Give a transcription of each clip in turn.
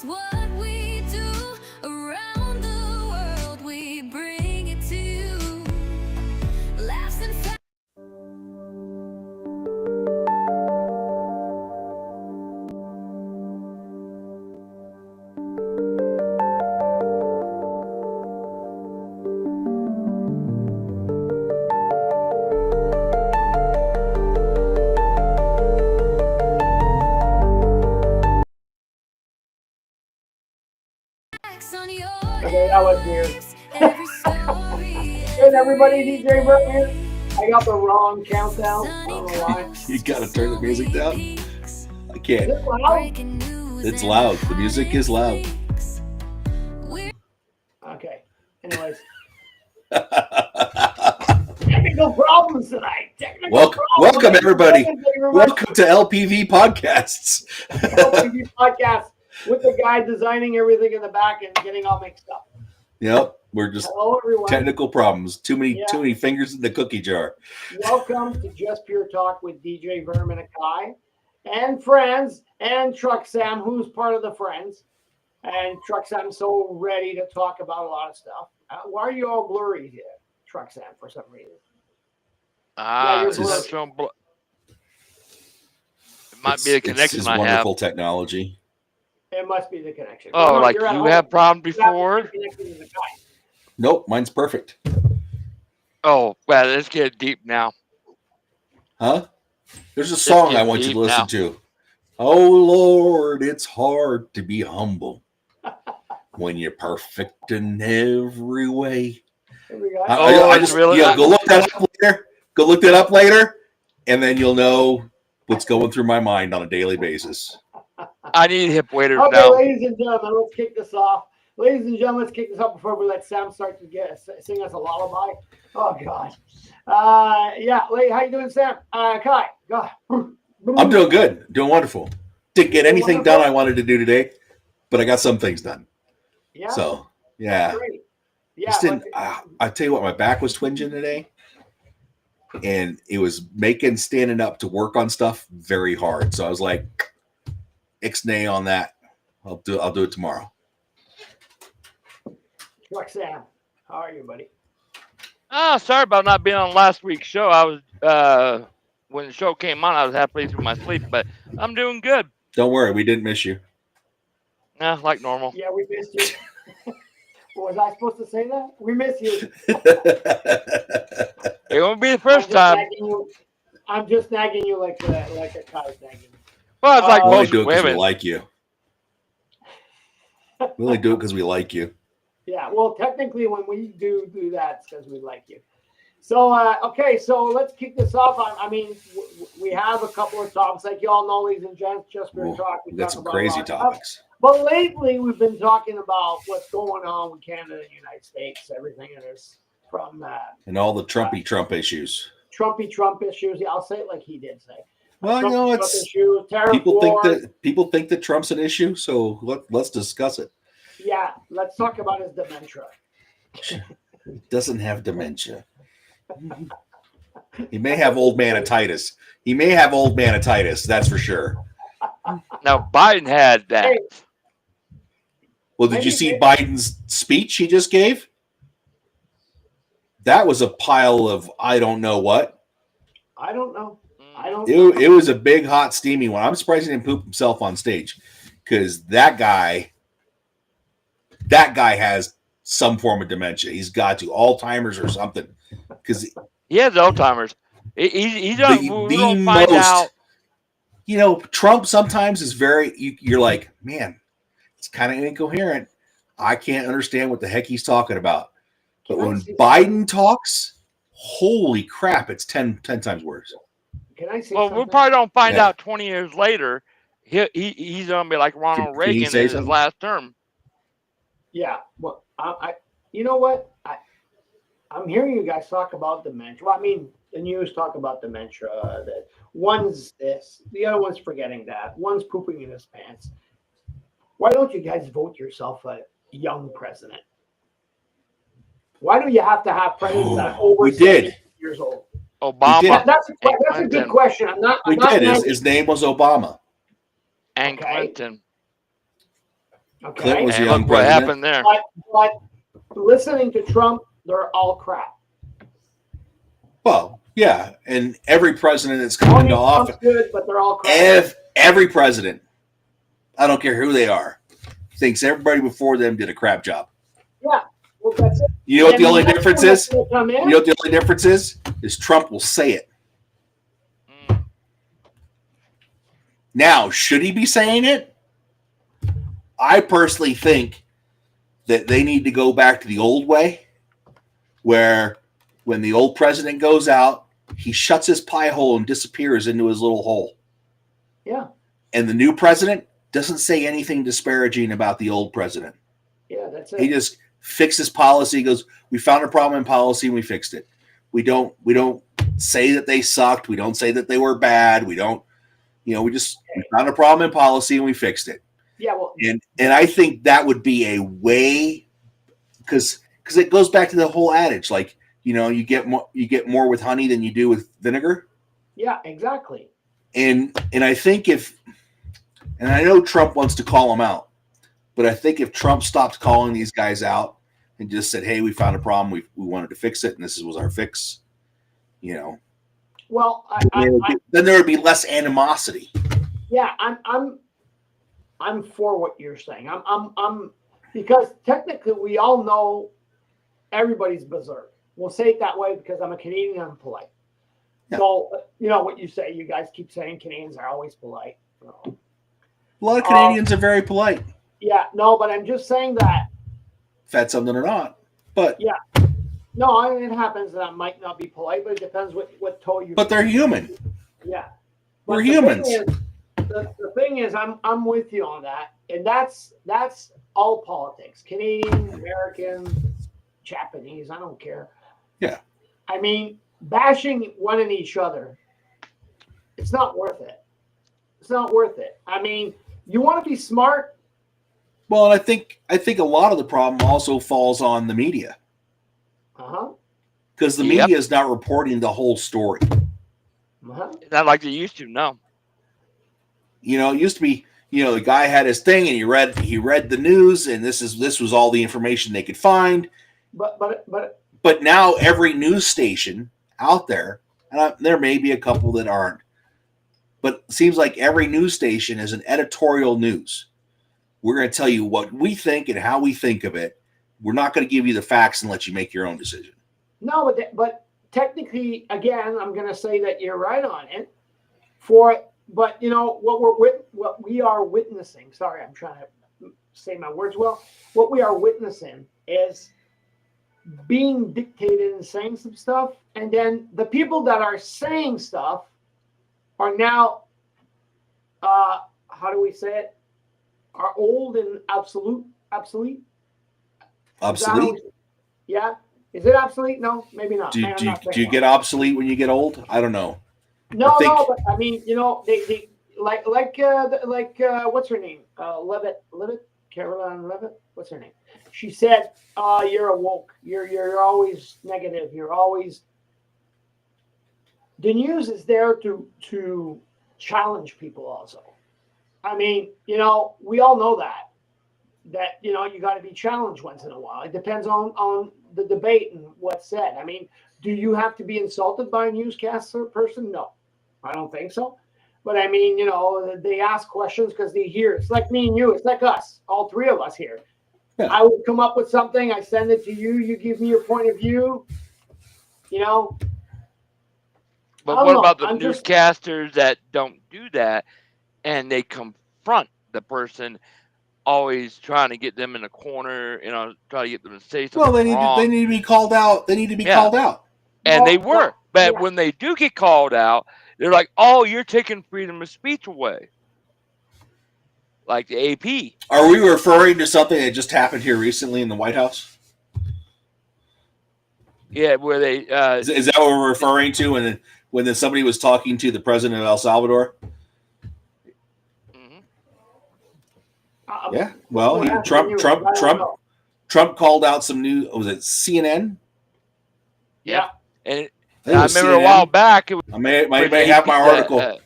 It's what we do around the world. We bring it to you. Laughs and facts. Okay, that was weird. Hey everybody, DJ Verm here. I got the wrong countdown. I don't know why. You gotta turn the music down. I can't. Is it loud? It's loud. The music is loud. Okay. Anyways. Technical problems tonight. Welcome everybody. Welcome to LPV Podcasts. LPV Podcast with the guy designing everything in the back and getting all mixed up. Yep, we're just technical problems. Too many fingers in the cookie jar. Welcome to Just Pure Talk with DJ Verm and Akai and friends and Truck Sam, who's part of the friends. And Truck Sam's so ready to talk about a lot of stuff. Why are you all blurry here, Truck Sam, for some reason? It might be a connection I have. Wonderful technology. It must be the connection. Oh, like you have problems before? Nope, mine's perfect. Oh, well, let's get deep now. Huh? There's a song I want you to listen to. Oh, Lord, it's hard to be humble when you're perfect in every way. Go look that up later. Go look that up later, and then you'll know what's going through my mind on a daily basis. I need hip waiters now. now. Ladies and gentlemen, let's kick this off. Ladies and gentlemen, let's kick this off before we let Sam start to sing us a lullaby. Oh, God. How you doing, Sam? Kai, God. I'm doing good. Doing wonderful. Didn't get anything done I wanted to do today, but I got some things done. Yeah. So, yeah. Great. Yeah. I tell you what, my back was twinging today, and it was making standing up to work on stuff very hard. So I was like, ixnay on that. I'll do it tomorrow. Sam, how are you, buddy? Oh, sorry about not being on last week's show. I was when the show came on, I was halfway through my sleep, but I'm doing good. Don't worry, we didn't miss you. Yeah, like normal. Yeah, we missed you. Was I supposed to say that? We miss you. It won't be the first time. I'm just nagging you like a Kai's nagging. Well, it's like we only most do it because we women. like you. We only do it because we like you. Yeah, well, technically, when we do that, it's because we like you. So, okay, so let's kick this off. I mean, we have a couple of topics. Like you all know, ladies and gents, just for talk. We got some crazy topics. But lately, we've been talking about what's going on with Canada and the United States, everything it is from and all the Trump issues. Trump issues. Yeah, I'll say it like he did say. Well, you know, it's issue, people think that Trump's an issue, so let's discuss it. Yeah, let's talk about his dementia. He doesn't have dementia. He may have old manatitis. That's for sure. Now, Biden had that. Hey. Well, did you see Biden's speech he just gave? That was a pile of I don't know what. I don't know. It was a big, hot, steamy one. I'm surprised he didn't poop himself on stage, because that guy has some form of dementia. He's got to Alzheimer's or something. Because he has Alzheimer's. He's the most. Find out. You know, Trump sometimes is very. You're like, man, it's kind of incoherent. I can't understand what the heck he's talking about. But when Biden talks, holy crap, it's 10 times worse. Can I say well, something? we'll probably don't find out 20 years later. He's going to be like Ronald Reagan in his last term. Yeah. Well, you know what? I'm hearing you guys talk about dementia. Well, I mean, the news talk about dementia. That one's this, the other one's forgetting that. One's pooping in his pants. Why don't you guys vote yourself a young president? Why do you have to have presidents that are over 70 years old? Obama. That's a good question. His name was Obama. And Clinton. Okay. Clinton was a And young look what president. happened there. But listening to Trump, they're all crap. Well, yeah, and every president that's come into office, good, but they're all crap. every president, I don't care who they are, thinks everybody before them did a crap job. Yeah, well, that's it. You know what the only difference is? You know what the only difference is? Is Trump will say it. Now, should he be saying it? I personally think that they need to go back to the old way, where when the old president goes out, he shuts his pie hole and disappears into his little hole. Yeah. And the new president doesn't say anything disparaging about the old president. Yeah, that's it. He just fixes policy. He goes, we found a problem in policy and we fixed it. We don't say that they sucked. We don't say that they were bad. We don't, we found a problem in policy and we fixed it. Yeah, well, and I think that would be a way, because it goes back to the whole adage, like, you get more with honey than you do with vinegar. Yeah, exactly. And I think and I know Trump wants to call them out, but I think if Trump stopped calling these guys out and just said, hey, we found a problem, we wanted to fix it, and this was our fix, well, then there would be less animosity. Yeah, I'm for what you're saying. I'm because technically we all know everybody's berserk. We'll say it that way because I'm a Canadian and I'm polite. Yeah. So what you say. You guys keep saying Canadians are always polite. A lot of Canadians are very polite. Yeah, no, but I'm just saying that. If that's something or not, but yeah, no, it happens that I might not be polite, but it depends what toe you. But they're human. Yeah, but we're humans. The thing is, I'm with you on that, and that's all politics. Canadian, American, Japanese, I don't care. Yeah. I mean, bashing one and each other, it's not worth it. It's not worth it. I mean, you want to be smart. Well, and I think a lot of the problem also falls on the media. Because the media is not reporting the whole story. Not like they used to, no. It used to be, the guy had his thing and he read the news and this was all the information they could find. But now every news station out there, and there may be a couple that aren't, but it seems like every news station is an editorial news. We're going to tell you what we think and how we think of it. We're not going to give you the facts and let you make your own decision. No, but technically, again, I'm going to say that you're right on it. But what we are witnessing. Sorry, I'm trying to say my words well. What we are witnessing is being dictated and saying some stuff, and then the people that are saying stuff are now, how do we say it? Are old and obsolete. Obsolete? Yeah. Is it obsolete? No, maybe not. Do you get obsolete when you get old? I don't know. No, but I mean, they like what's her name? Levitt, Caroline Levitt. What's her name? She said, "You're a woke. You're always negative. You're always." The news is there to challenge people. Also, I mean, we all know that you got to be challenged once in a while. It depends on the debate and what's said. I mean, do you have to be insulted by a newscaster person? No, I don't think so. But I mean, they ask questions because they hear. It's like me and you. It's like us, all three of us here. Yeah. I would come up with something. I send it to you. You give me your point of view. But what about the newscasters that don't do that and they confront the person, always trying to get them in a corner, try to get them to say something Well, wrong. They need to be called out. They need to be called out. And they were. But when they do get called out, they're like, oh, you're taking freedom of speech away. Like the AP. Are we referring to something that just happened here recently in the White House? Yeah, where they... is that what we're referring to when somebody was talking to the president of El Salvador? Yeah, well, Trump called out some new. Was it CNN? Yeah, and I remember CNN. A while back. I may have my article.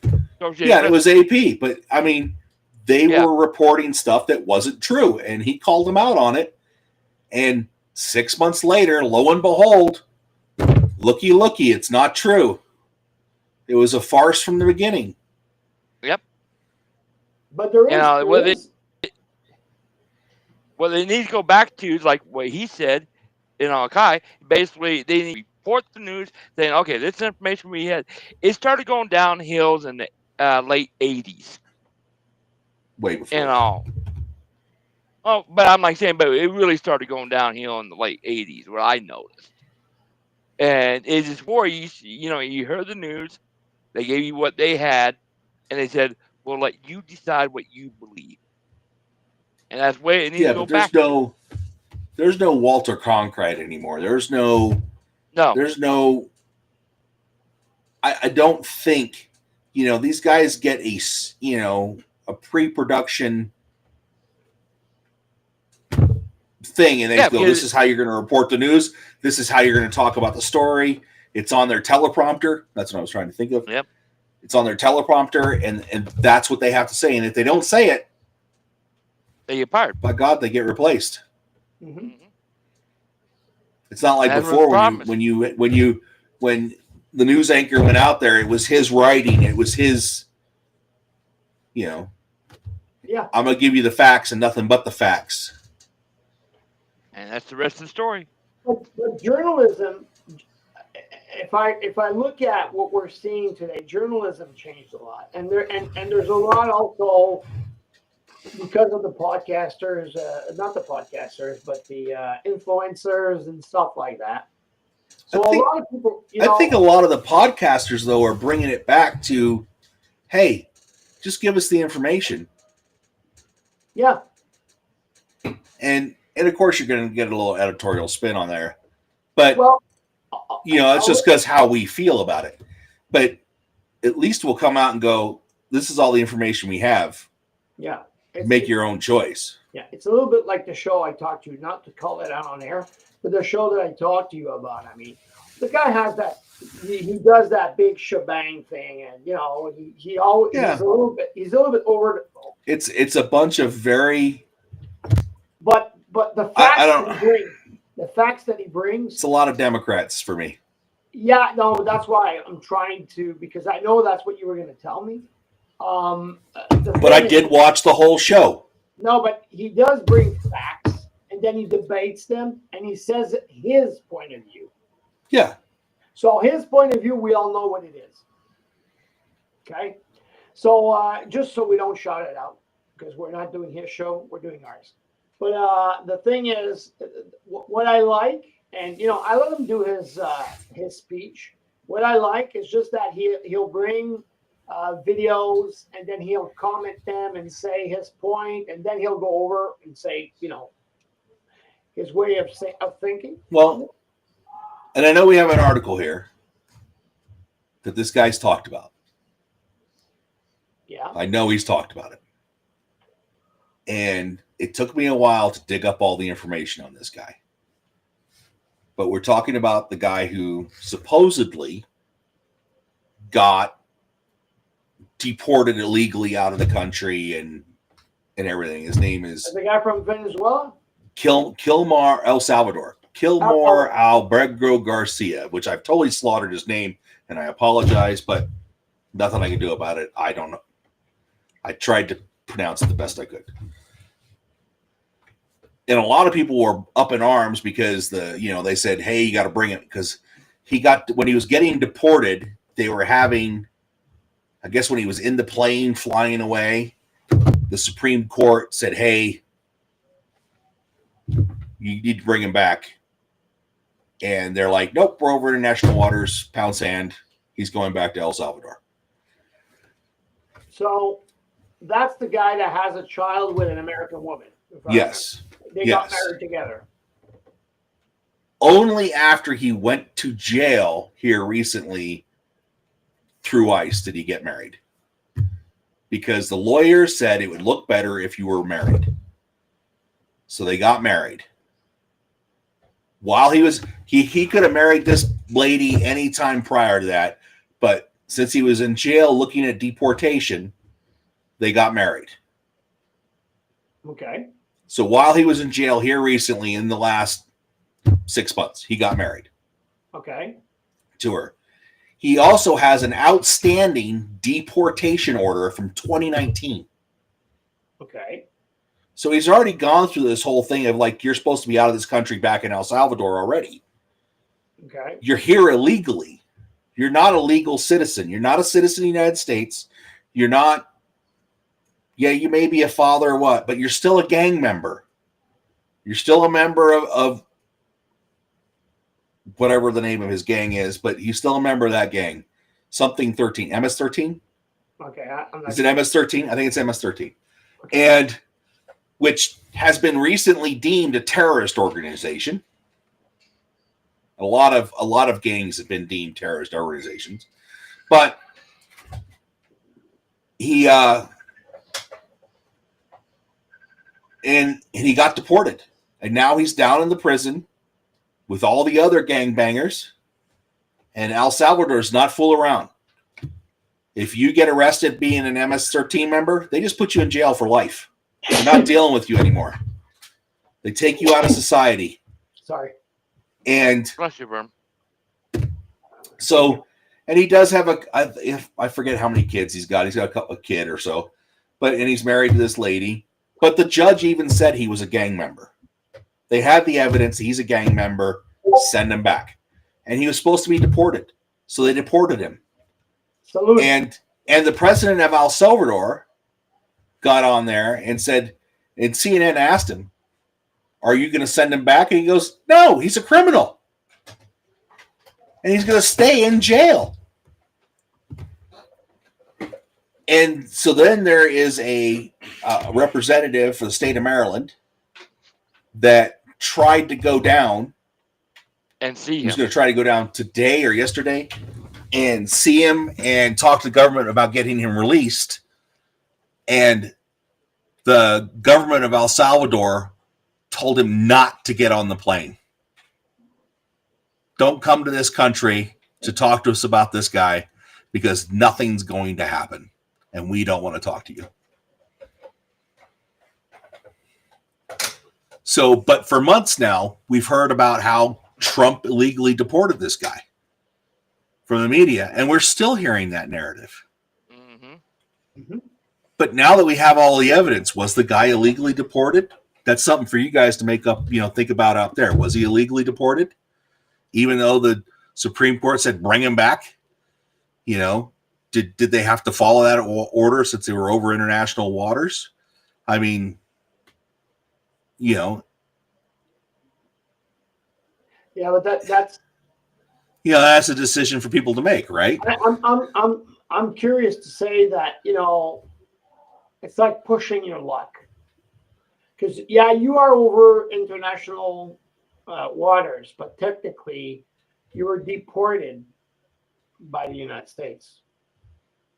Yeah, it was AP, but I mean, they were reporting stuff that wasn't true, and he called them out on it. And 6 months later, lo and behold, looky, it's not true. It was a farce from the beginning. Yep. But there is, what they need to go back to is like what he said, Akai. Basically, they need to report the news saying, okay, this information we had, it started going downhill in the late 80s. Way before. Oh, but I'm like saying, but it really started going downhill in the late 80s, where I noticed. And it's just where you heard the news, they gave you what they had, and they said, we'll let you decide what you believe. And that's where it needs to go back. There's no Walter Cronkite anymore. There's no. I don't think, these guys get a pre-production thing, and they go, this is how you're going to report the news. This is how you're going to talk about the story. It's on their teleprompter. That's what I was trying to think of. Yep. It's on their teleprompter, and that's what they have to say. And if they don't say it, they get fired. By God, they get replaced. Mm-hmm. It's not like before when the news anchor went out there, it was his writing. It was his, Yeah. I'm going to give you the facts and nothing but the facts. And that's the rest of the story. But journalism, if I look at what we're seeing today, journalism changed a lot, and there's a lot also because of the podcasters, not the podcasters, but the influencers and stuff like that. So a lot of people, I think a lot of the podcasters though are bringing it back to, hey, just give us the information. Yeah. And of course you're going to get a little editorial spin on there, but it's just because how we feel about it. But at least we'll come out and go, this is all the information we have. Yeah. Make your own choice. Yeah. It's a little bit like the show I talked to you, not to call it out on air, but the show that I talked to you about. I mean, the guy has that, he does that big shebang thing, and he always he's a little bit over. It's a bunch of very, but the facts that he brings, it's a lot of Democrats for me. Yeah, no, that's why I'm trying to, because I know that's what you were going to tell me. But I did watch the whole show. No, but he does bring facts, and then he debates them, and he says his point of view. Yeah. So his point of view, we all know what it is. Okay? So just so we don't shout it out, because we're not doing his show, we're doing ours. But the thing is, what I like, and I let him do his speech. What I like is just that he'll bring videos, and then he'll comment them and say his point, and then he'll go over and say, his way of thinking. Well, and I know we have an article here that this guy's talked about. Yeah. I know he's talked about it. And it took me a while to dig up all the information on this guy. But we're talking about the guy who supposedly got deported illegally out of the country and everything. His name is the guy from Venezuela? Kilmar El Salvador. Kilmar Albergo Garcia, which I've totally slaughtered his name, and I apologize, but nothing I can do about it. I don't know. I tried to pronounce it the best I could. And a lot of people were up in arms because they said, hey, you got to bring it, because when he was getting deported, they were having, I guess when he was in the plane flying away, the Supreme Court said, hey, you need to bring him back. And they're like, nope, we're over international waters, pound sand. He's going back to El Salvador. So that's the guy that has a child with an American woman. Yes. They got married together. Only after he went to jail here recently through ICE did he get married. Because the lawyer said it would look better if you were married. So they got married. While he could have married this lady anytime prior to that, but since he was in jail looking at deportation, they got married. Okay. So while he was in jail here recently in the last 6 months, he got married. Okay. To her. He also has an outstanding deportation order from 2019. Okay. So he's already gone through this whole thing of like, you're supposed to be out of this country back in El Salvador already. Okay. You're here illegally. You're not a legal citizen. You're not a citizen of the United States. You're not, yeah, you may be a father or what, but you're still a gang member. You're still a member of whatever the name of his gang is, but he's still a member of that gang. Something 13. MS-13? Okay. Is it MS-13? I think it's MS-13. Okay. And which has been recently deemed a terrorist organization. A lot of gangs have been deemed terrorist organizations. But he and he got deported. And now he's down in the prison with all the other gangbangers. And El Salvador is not fool around. If you get arrested being an MS-13 member, they just put you in jail for life. They're not dealing with you anymore. They take you out of society. Sorry. And bless you, Verm. So, and he does have I forget how many kids he's got. He's got a kid or so, and he's married to this lady. But the judge even said he was a gang member. They had the evidence. He's a gang member. Send him back. And he was supposed to be deported. So they deported him. Salute. And the president of El Salvador got on there and said, and CNN asked him, are you going to send him back? And he goes, no, he's a criminal. And he's going to stay in jail. And so then there is a representative for the state of Maryland that tried to go down and see him. He's going to try to go down today or yesterday and see him and talk to the government about getting him released. And the government of El Salvador told him not to get on the plane. Don't come to this country to talk to us about this guy because nothing's going to happen. And we don't want to talk to you. So, but for months now, we've heard about how Trump illegally deported this guy from the media. And we're still hearing that narrative. Mm-hmm. Mm-hmm. But now that we have all the evidence, was the guy illegally deported? That's something for you guys to make up, think about out there. Was he illegally deported? Even though the Supreme Court said bring him back? Did they have to follow that order since they were over international waters? I mean, Yeah, but that's that's a decision for people to make, right? I'm curious to say that, it's like pushing your luck. Because, you are over international waters, but technically you were deported by the United States.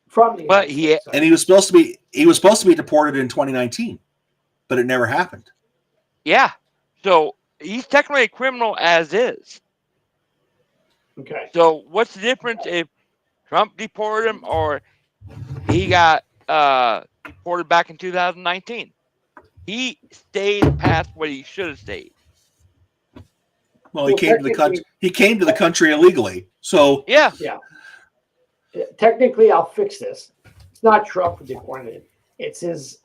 From the United States. And he was supposed to be deported in 2019, but it never happened. Yeah. So he's technically a criminal as is. Okay. So what's the difference if Trump deported him or he got deported back in 2019? He stayed past what he should have stayed. Well, he came to the country. He came to the country illegally. So yeah. Technically, I'll fix this. It's not Trump who deported him. It's his.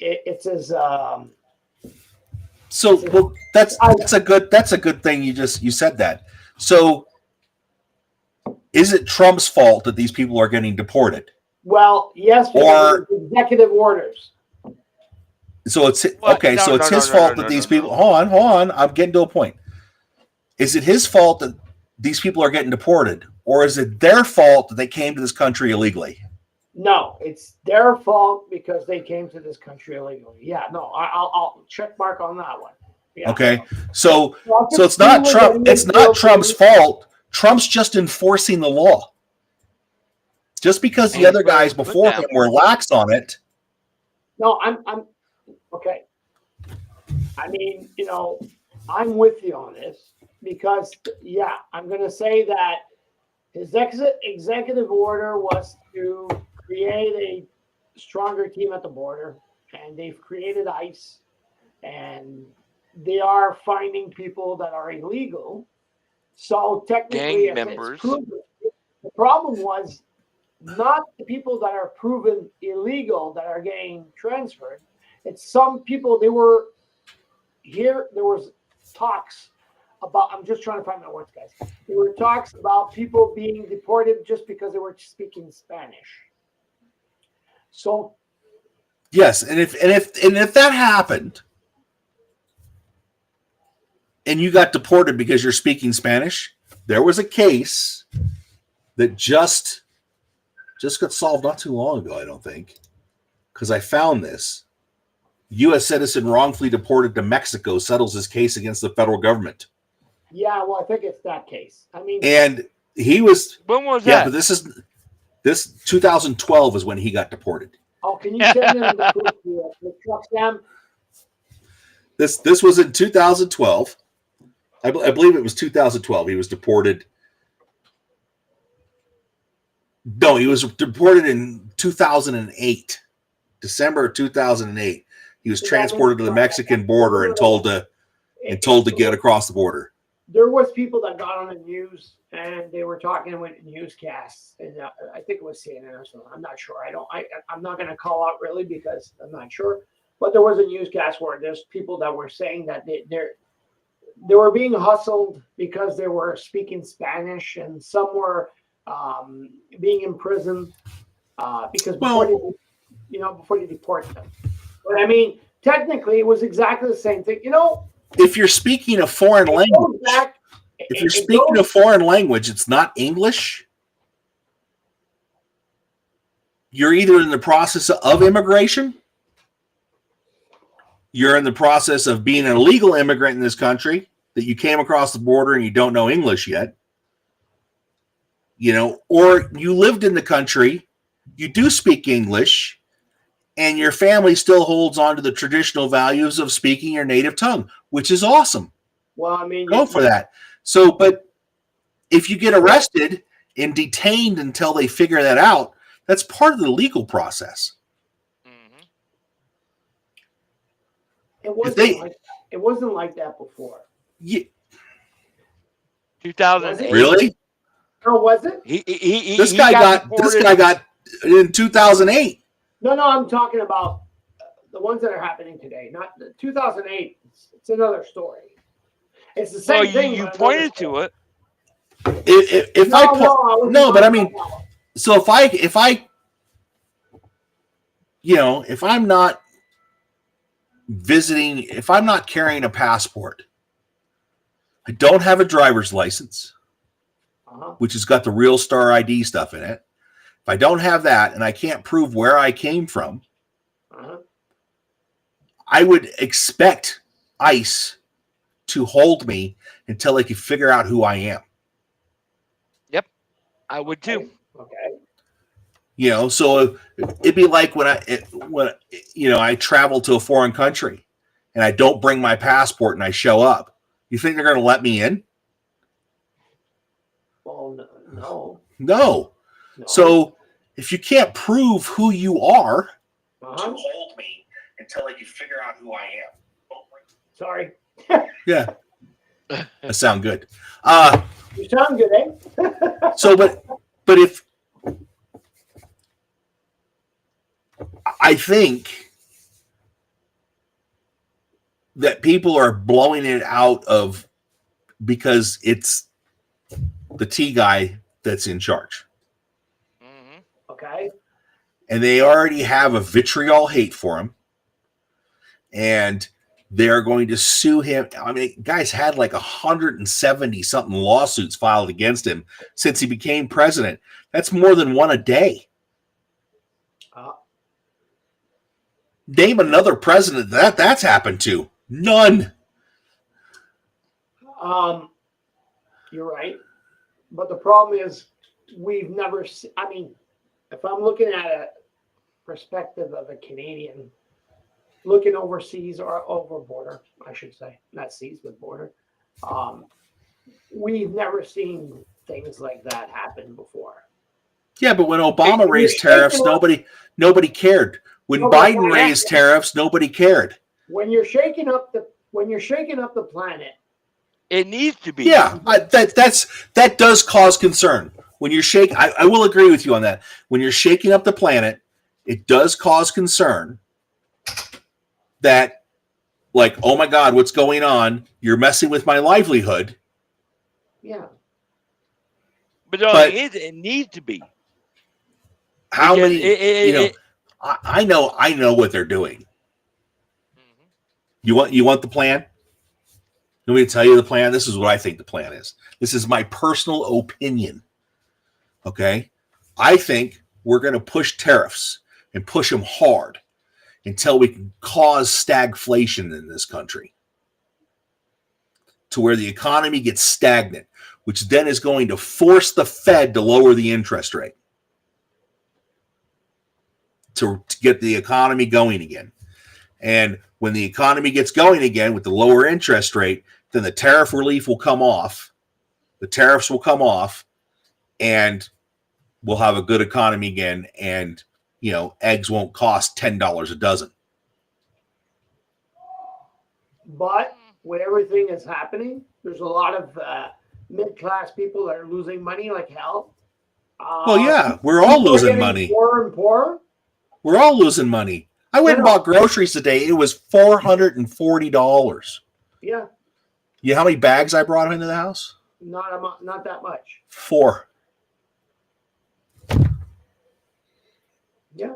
So that's a good thing. You said that. So is it Trump's fault that these people are getting deported? Well, yes, or executive orders. So it's okay. So it's his fault that these people. Hold on. I'm getting to a point. Is it his fault that these people are getting deported, or is it their fault that they came to this country illegally? No, it's their fault because they came to this country illegally. Yeah, no, I'll check mark on that one. Yeah. Okay, so it's not Trump. It's not Trump's fault. Trump's just enforcing the law. Just because the other guys before him were lax on it. No, I'm okay. I mean, I'm with you on this because, I'm going to say that his executive order was to create a stronger team at the border, and they've created ICE. and they are finding people that are illegal. So technically, Gang members. it's proven. The problem was not the people that are proven illegal that are getting transferred. It's some people. They were here. There was talks about. I'm just trying to find my words, guys. There were talks about people being deported just because they were speaking Spanish. So yes, and if that happened, and you got deported because you're speaking Spanish, there was a case that just got solved not too long ago, I don't think, because I found this. U.S. citizen wrongfully deported to Mexico settles his case against the federal government. Yeah, well, I think it's that case. I mean, and he was. When was yeah, that? but this 2012 is when he got deported. Oh, can you send him the truck, Sam? This was in 2012. I believe it was 2012. He was deported. No, he was deported in 2008, December of 2008. He was transported to the Mexican border and told to get across the border. There was people that got on the news and they were talking with newscasts, and I think it was CNN or something. I'm not sure. I'm not going to call out really because I'm not sure. But there was a newscast where there's people that were saying that they were being hustled because they were speaking Spanish, and some were being imprisoned because before they deport them. But I mean, technically, it was exactly the same thing. If you're speaking a foreign language, it's not English. You're either in the process of immigration, you're in the process of being an illegal immigrant in this country that you came across the border and you don't know English yet. Or you lived in the country, you do speak English, and your family still holds on to the traditional values of speaking your native tongue, which is awesome. Well, I mean, go for that. So, but if you get arrested and detained until they figure that out, that's part of the legal process. Mm-hmm. It wasn't like that before. Yeah. 2008. Really? Or was it? This guy got in 2008. No, I'm talking about the ones that are happening today. Not the 2008. It's another story. It's the same thing. You pointed to it. But I mean, so if I'm not visiting, if I'm not carrying a passport, I don't have a driver's license, which has got the Real Star ID stuff in it. If I don't have that and I can't prove where I came from, I would expect ICE to hold me until they can figure out who I am. Yep, I would too. Okay. So it'd be like when I travel to a foreign country and I don't bring my passport and I show up. You think they're going to let me in? Well, no. No. So if you can't prove who you are, to hold me until they can figure out who I am. Sorry. Yeah. That sound good. You sound good, eh? So, but if I think that people are blowing it out of because it's the T guy that's in charge. Okay. And they already have a vitriol hate for him. And they're going to sue him. I mean, guys had like 170 something lawsuits filed against him since he became president. That's more than one a day. Name another president that's happened to. None. You're right. But the problem is we've never I mean, if I'm looking at a perspective of a Canadian looking overseas or over border, I should say, not seas, but border, we've never seen things like that happen before. Yeah, but when Obama raised tariffs, nobody cared. When Biden raised tariffs, nobody cared. when you're shaking up the planet, it needs to be. Yeah, that does cause concern. When you're shaking, I will agree with you on that. When you're shaking up the planet, it does cause concern that, like, oh my God, what's going on? You're messing with my livelihood. Yeah. But the only thing is, it needs to be. How many? I know what they're doing. Mm-hmm. You want the plan? Let me tell you the plan. This is what I think the plan is. This is my personal opinion. Okay, I think we're going to push tariffs and push them hard until we can cause stagflation in this country, to where the economy gets stagnant, which then is going to force the Fed to lower the interest rate to get the economy going again. And when the economy gets going again with the lower interest rate, then the tariff relief will come off. The tariffs will come off, and we'll have a good economy again. And, eggs won't cost $10 a dozen. But with everything that's happening, there's a lot of mid-class people that are losing money like hell. Well, yeah, we're all losing money. Poorer and poorer. We're all losing money. I went and bought groceries today. It was $440. Yeah. You know how many bags I brought into the house? Not that much. 4. Yeah.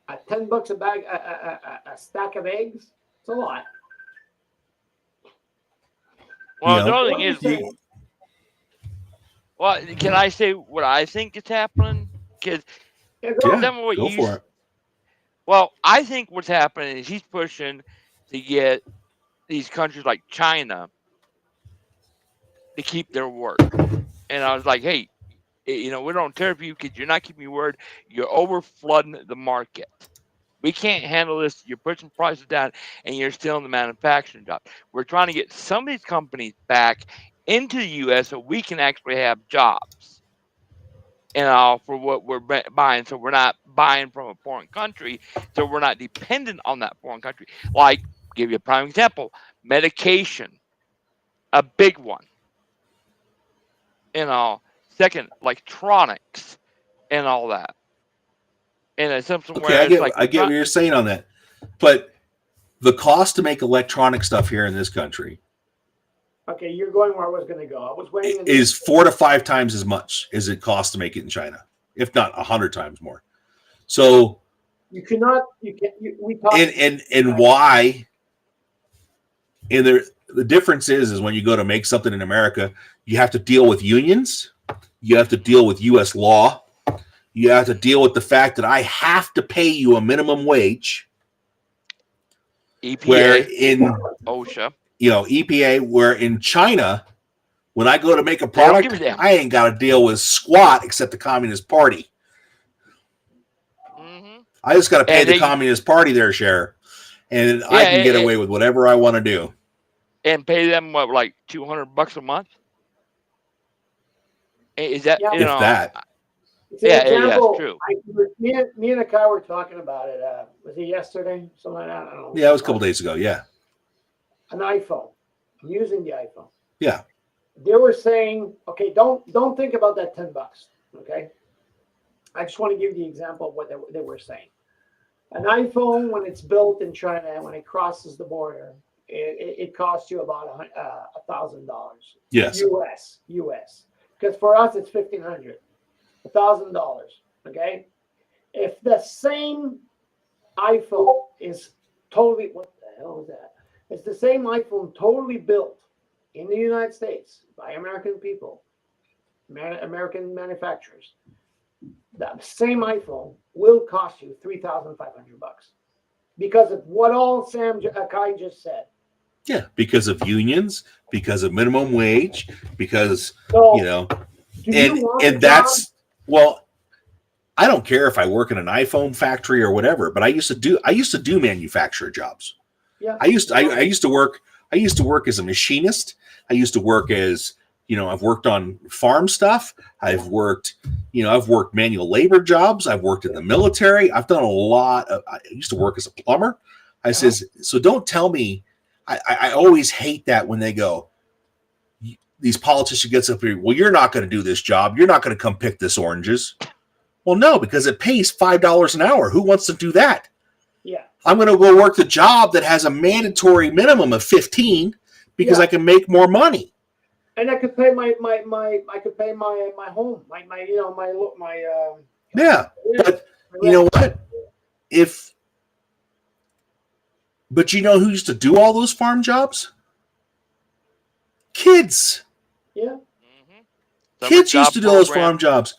At $10 a bag, a stack of eggs. It's a lot. Well, the other thing is, well, can I say what I think is happening? Because go for it. Well, I think what's happening is he's pushing to get these countries like China to keep their word. And I was like, hey, we don't tariff you because you're not keeping your word. You're over flooding the market. We can't handle this. You're pushing prices down, and you're still in the manufacturing job. We're trying to get some of these companies back into the U.S. so we can actually have jobs, for what we're buying. So we're not buying from a foreign country, so we're not dependent on that foreign country. Like, give you a prime example, medication, a big one. Second, electronics and all that. And it's something I get what you're saying on that. But the cost to make electronic stuff here in this country, okay, you're going where I was going to go. I was waiting. Is 4 to 5 times as much as it costs to make it in China, if not 100 times more. So we talk. And why? And the difference is when you go to make something in America, you have to deal with unions, you have to deal with U.S. law, you have to deal with the fact that I have to pay you a minimum wage. EPA, where in OSHA, EPA, where in China, when I go to make a product, I ain't got to deal with squat except the Communist Party. Mm-hmm. I just got to pay the Communist Party their share, and I can get away with whatever I want to do. And pay them like $200 a month? Is that if that? Yeah, it's true. Me and Akai were talking about it. Was it yesterday? Something like that. I don't know. Yeah, it was a couple days ago. Yeah. An iPhone. I'm using the iPhone. Yeah. They were saying, okay, don't think about that $10. Okay. I just want to give you the example of what they were saying. An iPhone, when it's built in China, when it crosses the border, it costs you about $1,000. Yes. US. Because for us, it's $1,500. $1,000. Okay. If the same iPhone is totally, what the hell is that? It's the same iPhone totally built in the United States by American people, American manufacturers. The same iPhone will cost you $3,500 because of what all Sam Akai just said. Yeah, because of unions, because of minimum wage, because and that's I don't care if I work in an iPhone factory or whatever, but I used to do manufacturer jobs. Yeah. I used to work as a machinist. I used to work as, I've worked on farm stuff. I've worked manual labor jobs. I've worked in the military. I've done a lot of, I used to work as a plumber. I says, so don't tell me. I always hate that when they go, these politicians gets up here, well, you're not going to do this job. You're not going to come pick this oranges. Well, no, because it pays $5 an hour. Who wants to do that? Yeah. I'm going to go work the job that has a mandatory minimum of 15 because I can make more money. And I could pay my home, But you know what? But you know who used to do all those farm jobs? Kids. Yeah. Kids used to do those farm jobs.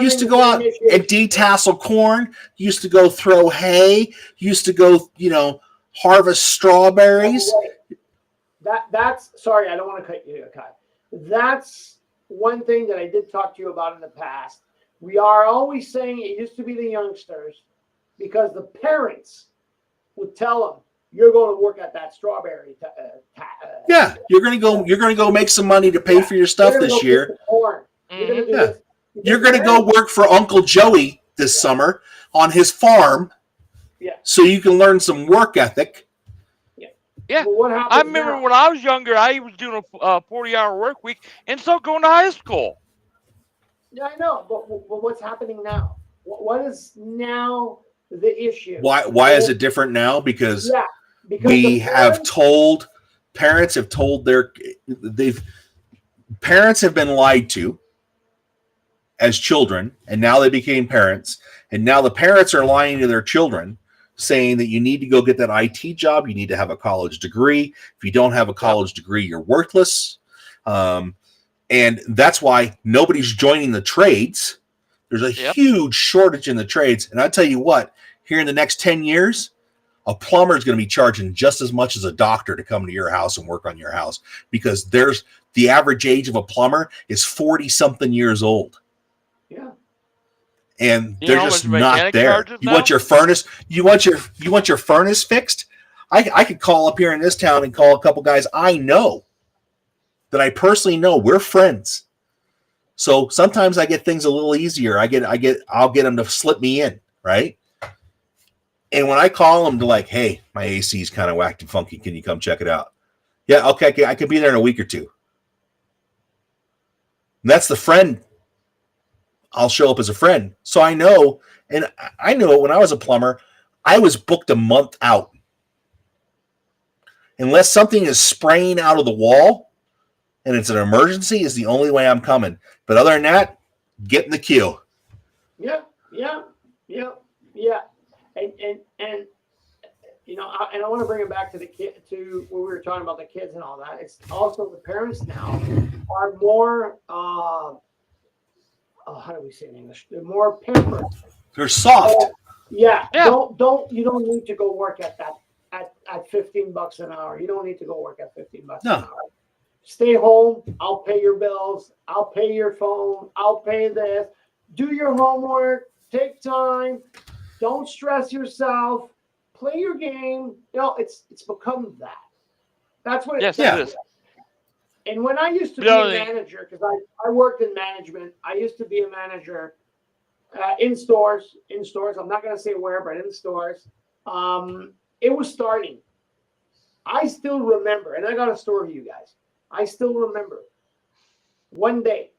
Used to go out and detassel corn. Used to go throw hay. Used to go, harvest strawberries. That's sorry, I don't want to cut you, Akai. That's one thing that I did talk to you about in the past. We are always saying it used to be the youngsters because the parents would tell them, "You're going to work at that strawberry." You're going to go make some money to pay for your stuff this year. You're going to go work for Uncle Joey this summer on his farm. Yeah. So you can learn some work ethic. Yeah, what happens I remember when I was younger, I was doing a 40-hour work week and still going to high school. Yeah, I know, but what's happening now? What is now the issue? Why is it different now? Because parents have told parents have been lied to as children, and now they became parents, and now the parents are lying to their children, saying that you need to go get that IT job, you need to have a college degree. If you don't have a college degree, you're worthless. And that's why nobody's joining the trades. There's a huge shortage in the trades. And I tell you what, here in the next 10 years, a plumber is going to be charging just as much as a doctor to come to your house and work on your house, because the average age of a plumber is 40-something years old. Yeah. And they're just not there. You want your furnace? You want your furnace fixed? I could call up here in this town and call a couple guys I know that I personally know. We're friends. So sometimes I get things a little easier. I'll get them to slip me in, right? And when I call them to like, hey, my AC is kind of whacked and funky. Can you come check it out? Yeah, okay, I could be there in a week or two. And that's the friend. I'll show up as a friend. So I know, and I knew it when I was a plumber, I was booked a month out. Unless something is spraying out of the wall and it's an emergency, is the only way I'm coming. But other than that, get in the queue. Yeah. And I want to bring it back to the kid, to when we were talking about the kids and all that. It's also the parents now are more how do we say in English? They're more pampered. They're soft. You don't need to go work at that at $15 an hour. You don't need to go work at $15 an hour. Stay home. I'll pay your bills. I'll pay your phone. I'll pay this. Do your homework. Take time. Don't stress yourself. Play your game. It's become that. That's what it is. And when I used to be a manager, because I worked in management, I used to be a manager in stores. I'm not going to say where, but in stores. It was starting. I still remember, and I got a story for you guys. I still remember one day,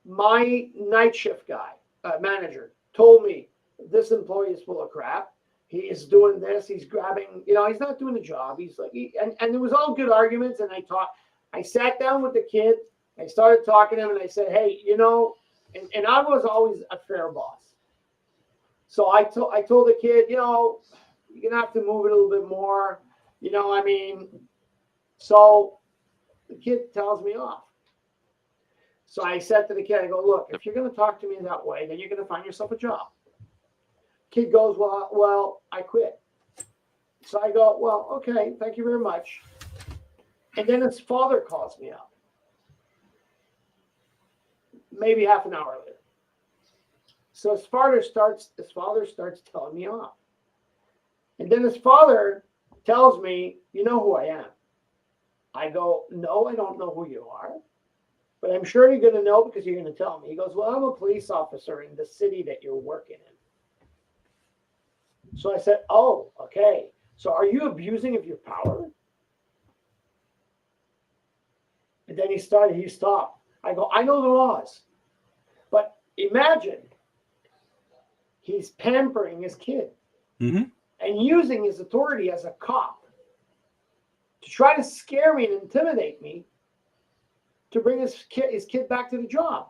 my night shift guy, manager, told me, this employee is full of crap. He is doing this. He's grabbing, he's not doing the job. He's like, and it was all good arguments. And I sat down with the kid. I started talking to him, and I said, hey, and I was always a fair boss. So I told the kid, you're going to have to move it a little bit more. So the kid tells me off. So I said to the kid, I go, look, if you're going to talk to me that way, then you're going to find yourself a job. Kid goes, well, I quit. So I go, well, okay, thank you very much. And then his father calls me up. Maybe half an hour later. So his father starts telling me off. And then his father tells me, you know who I am? I go, no, I don't know who you are. But I'm sure you're going to know because you're going to tell me. He goes, well, I'm a police officer in the city that you're working in. So I said, oh, okay. So are you abusing of your power? And then he stopped. I go, I know the laws. But imagine he's pampering his kid Mm-hmm. and using his authority as a cop to try to scare me and intimidate me to bring his kid back to the job.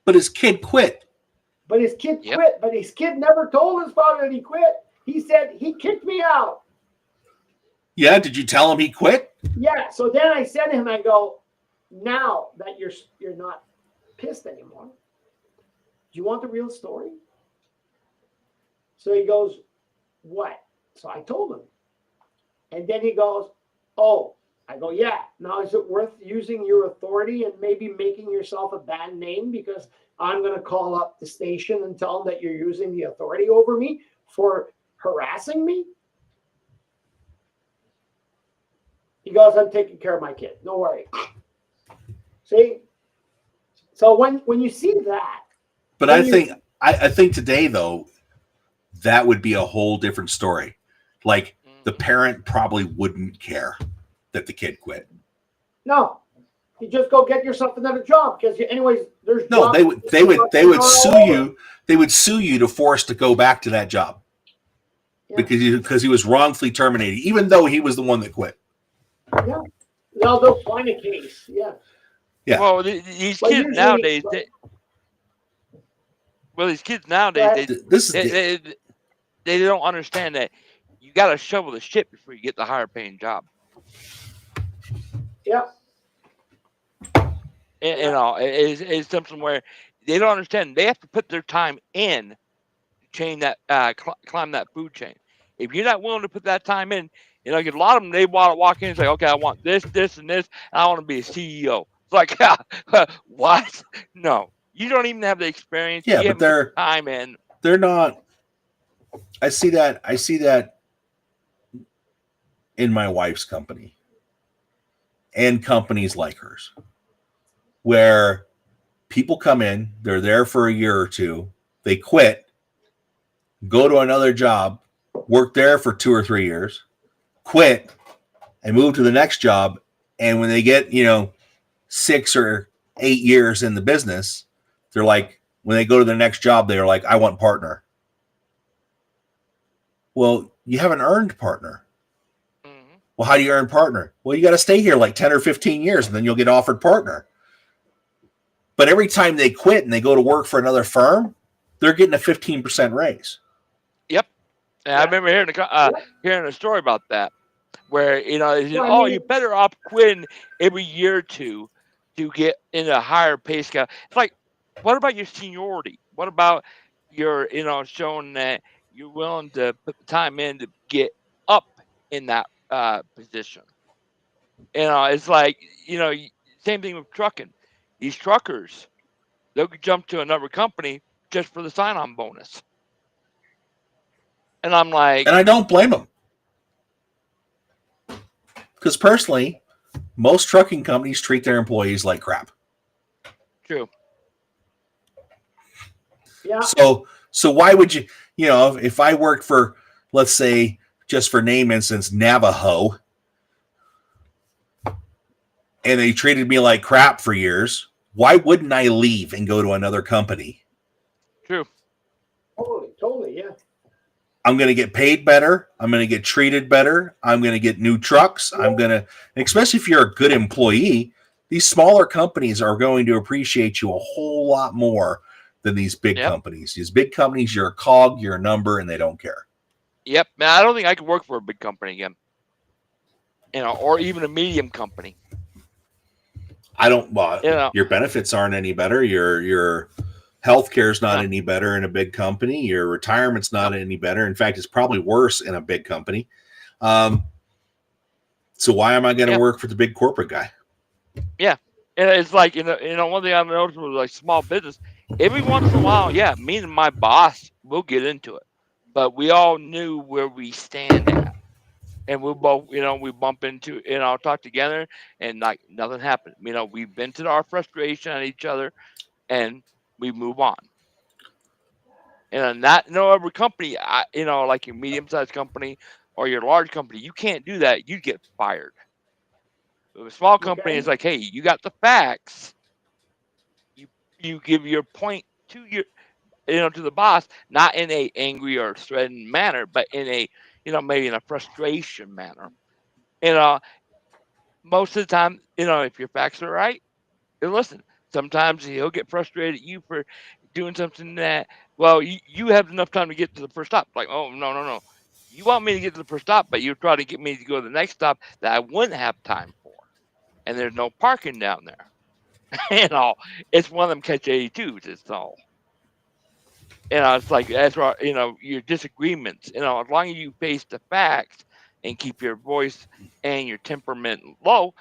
But his kid quit. But his kid quit. But his kid never told his father that he quit. He said, he kicked me out. Yeah, did you tell him he quit? Yeah, so then I said to him, I go, now that you're not pissed anymore, do you want the real story? So he goes, what? So I told him. And then he goes, oh. I go, yeah. Now, is it worth using your authority and maybe making yourself a bad name because I'm going to call up the station and tell them that you're using the authority over me for harassing me? He goes, I'm taking care of my kid. No worry. See? So when you see that. But I think today, though, that would be a whole different story. Like, the parent probably wouldn't care that the kid quit. No. You just go get yourself another job because anyways, there's no, they would sue you. They would sue you to force to go back to that job. Yeah. Because he was wrongfully terminated, even though he was the one that quit. Yeah. No, they'll find a case. Yeah. Yeah. Well, these kids nowadays, they don't understand that you got to shovel the shit before you get the higher paying job. Yeah. It's something where they don't understand. They have to put their time in to climb that food chain. If you're not willing to put that time in, because a lot of them, they want to walk in and say, okay, I want this, this, and this, and I want to be a CEO. It's like, what? No, you don't even have the experience. Yeah, but they're time in. They're not. I see that in my wife's company and companies like hers, where people come in, they're there for a year or two, they quit, go to another job, work there for 2 or 3 years, quit, and move to the next job. And when they get, 6 or 8 years in the business, they're like, when they go to their next job, they're like, I want partner. Well, you haven't earned partner. Mm-hmm. Well, how do you earn partner? Well, you got to stay here like 10 or 15 years, and then you'll get offered partner. But every time they quit and they go to work for another firm, they're getting a 15% raise. Yep. And I remember hearing a story about that, where, you better off quitting every year or two to get in a higher pay scale. It's like, what about your seniority? What about your, showing that you're willing to put the time in to get up in that position? It's like, same thing with trucking. These truckers, they'll jump to another company just for the sign-on bonus. And I'm like... And I don't blame them. Because personally, most trucking companies treat their employees like crap. True. Yeah. So why would you, if I worked for, let's say, just for name instance, Navajo, and they treated me like crap for years, why wouldn't I leave and go to another company? True. Totally, yeah. I'm going to get paid better. I'm going to get treated better. I'm going to get new trucks. Especially if you're a good employee, these smaller companies are going to appreciate you a whole lot more than these big companies. These big companies, you're a cog, you're a number, and they don't care. Yep. Man, I don't think I could work for a big company again. Or even a medium company. I don't. Well, your benefits aren't any better. Your healthcare is not any better in a big company. Your retirement's not any better. In fact, it's probably worse in a big company. So why am I going to work for the big corporate guy? Yeah, and it's like one thing I've noticed with like small business. Every once in a while, me and my boss will get into it, but we all knew where we stand at. And we both, we bump into, talk together, and like nothing happened. We vented our frustration at each other, and we move on. And not no other company, like your medium-sized company or you're a large company, you can't do that. You get fired. With a small company, it's like, hey, you got the facts. You give your point to your, to the boss, not in a angry or threatening manner, but in a, maybe in a frustration manner. Most of the time, if your facts are right, he'll listen. Sometimes he'll get frustrated at you for doing something that, well, you have enough time to get to the first stop. Like, oh, no. You want me to get to the first stop, but you're trying to get me to go to the next stop that I wouldn't have time for. And there's no parking down there. It's one of them catch-82s. It's all. It's like, that's right, your disagreements. As long as you face the facts and keep your voice and your temperament low,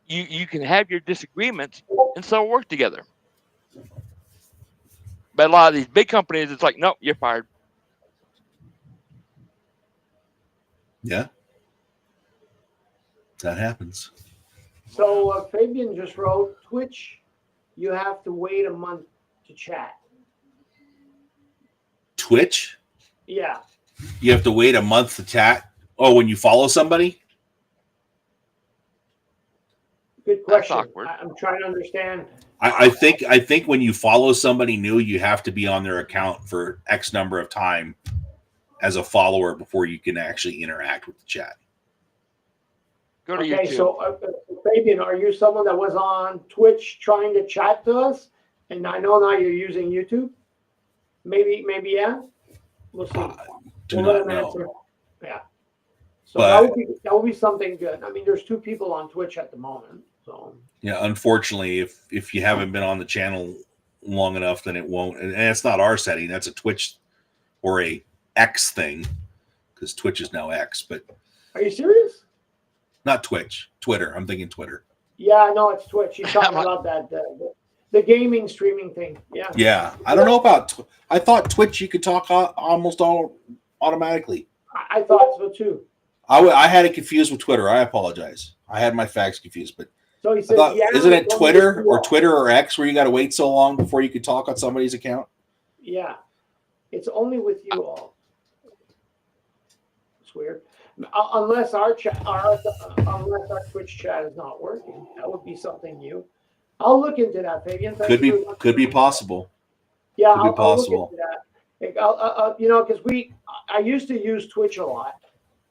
you can have your disagreements and still work together. But a lot of these big companies, it's like, nope, you're fired. Yeah. That happens. So Fabian just wrote, Twitch, you have to wait a month to chat. Twitch? Yeah. You have to wait a month to chat? Oh, when you follow somebody? Good question. I'm trying to understand. I think when you follow somebody new, you have to be on their account for X number of time as a follower before you can actually interact with the chat. Go to okay, YouTube. So Fabian, are you someone that was on Twitch trying to chat to us? And I know now you're using YouTube. Maybe, yeah. We'll see. Do not know. Yeah. So that would be something good. I mean, there's 2 people on Twitch at the moment. So yeah, unfortunately, if you haven't been on the channel long enough, then it won't. And it's not our setting. That's a Twitch or a X thing, because Twitch is now X. But are you serious? Not Twitch, Twitter. I'm thinking Twitter. Yeah, no, it's Twitch. You're talking about that the gaming streaming thing. Yeah. Yeah, I don't know about. I thought Twitch you could talk almost all automatically. I thought so too. I had it confused with Twitter. I apologize. I had my facts confused, but so he said, isn't it Twitter or X where you got to wait so long before you could talk on somebody's account? Yeah, it's only with you all. It's weird. Unless our Twitch chat is not working, that would be something new. I'll look into that, Fabian. Could be possible. Yeah, I'll look into that. Because I used to use Twitch a lot,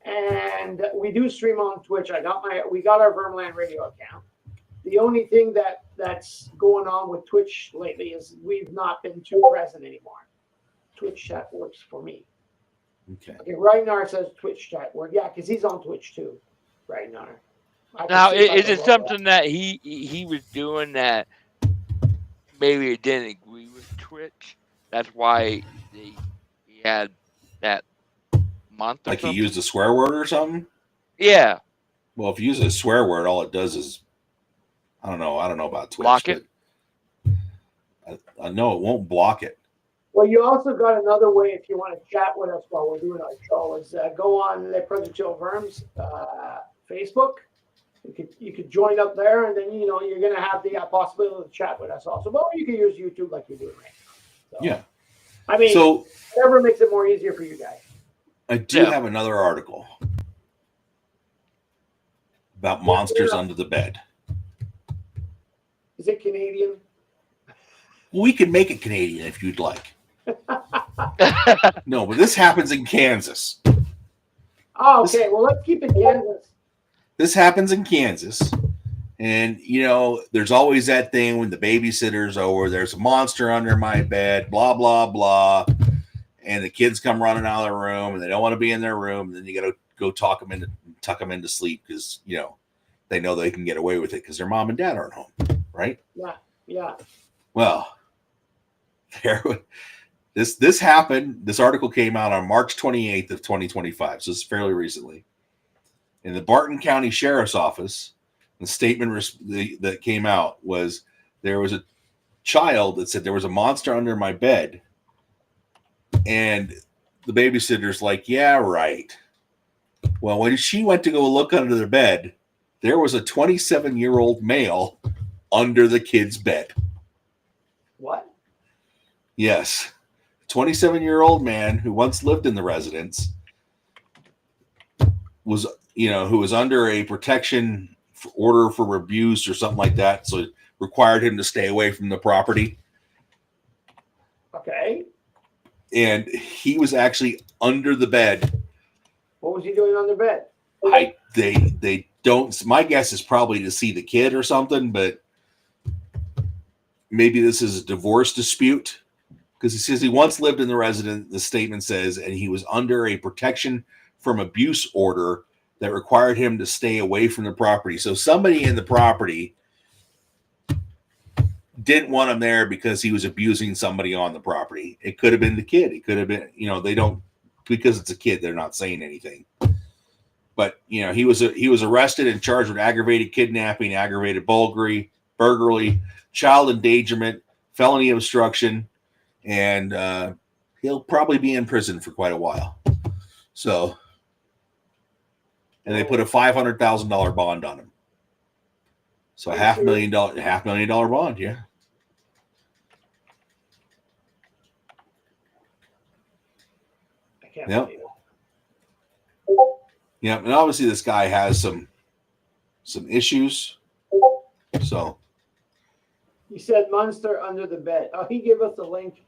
and we do stream on Twitch. We got our Vermland radio account. The only thing that's going on with Twitch lately is we've not been too present anymore. Twitch chat works for me. Okay, Ragnar says Twitch chat work. Yeah, because he's on Twitch too, Ragnar. Now, is it something that he was doing that maybe it didn't agree with Twitch? That's why he had that month or something? He used a swear word or something? Yeah. Well, if you use a swear word, all it does is, I don't know about Twitch. Block it? I know it won't block it. Well, you also got another way if you want to chat with us while we're doing our show is go on Le Producteur Verm's Facebook. You could join up there, and then you're going to have the possibility to chat with us also. But you can use YouTube like you're doing right now. So, yeah. I mean, whatever makes it more easier for you guys. I do have another article about monsters under the bed. Is it Canadian? We can make it Canadian if you'd like. No, but this happens in Kansas. Oh, okay. Well, let's keep it Kansas. This happens in Kansas. And, there's always that thing when the babysitter's over, there's a monster under my bed, blah, blah, blah. And the kids come running out of the room, and they don't want to be in their room. And then you got to go tuck them into sleep because, they know they can get away with it because their mom and dad aren't home, right? Yeah. Well, this happened. This article came out on March 28th of 2025, so it's fairly recently. In the Barton County Sheriff's Office, the statement that came out was there was a child that said there was a monster under my bed, and the babysitter's like, yeah, right. Well, when she went to go look under the bed, there was a 27-year-old male under the kid's bed. What? Yes. 27-year-old man who once lived in the residence was, who was under a protection order for abuse or something like that. So it required him to stay away from the property. Okay. And he was actually under the bed. What was he doing on the bed? They don't. My guess is probably to see the kid or something, but maybe this is a divorce dispute, because he says he once lived in the residence. The statement says, and he was under a protection from abuse order that required him to stay away from the property. So somebody in the property didn't want him there because he was abusing somebody on the property. It could have been the kid. It could have been, they don't, because it's a kid, they're not saying anything. But, he was arrested and charged with aggravated kidnapping, aggravated burglary, child endangerment, felony obstruction, and he'll probably be in prison for quite a while. So, and they put a $500,000 bond on him. So a $500,000 bond, yeah. I can't Yep. believe it. Yeah, and obviously this guy has some issues. So He said monster under the bed. Oh, he gave us a link.